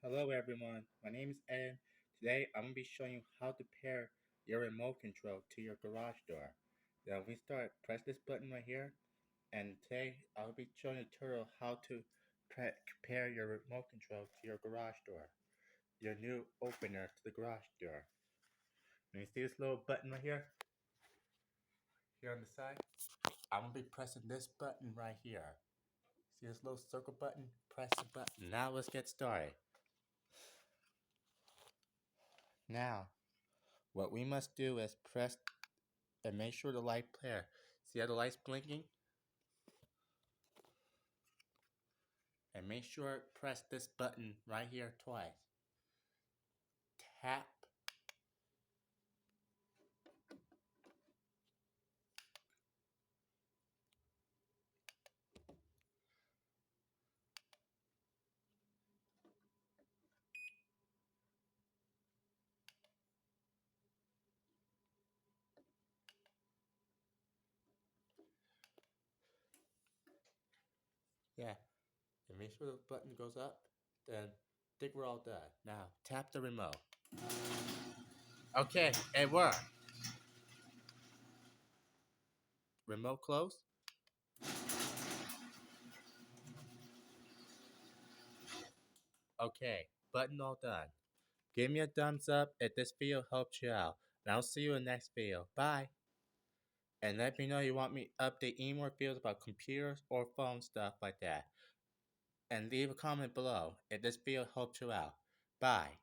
Hello everyone, my name is Ed. Today I'm going to be showing you how to pair your remote control to your garage door. Now when we start, press this button right here, and today I'll be showing a tutorial how to pair your remote control to your garage door, your new opener to the garage door. And you see this little button right here on the side? I'm going to be pressing this button right here. See this little circle button? Press the button. Now let's get started. Now, what we must do is press and make sure the light clear. See how the light's blinking? And make sure press this button right here twice. Tap. Yeah. And make sure the button goes up. Then I think we're all done. Now tap the remote. Okay, it worked. Remote closed. Okay, button all done. Give me a thumbs up if this video helped you out. And I'll see you in the next video. Bye. And let me know you want me to update any more videos about computers or phone stuff like that. And leave a comment below if this video helped you out. Bye.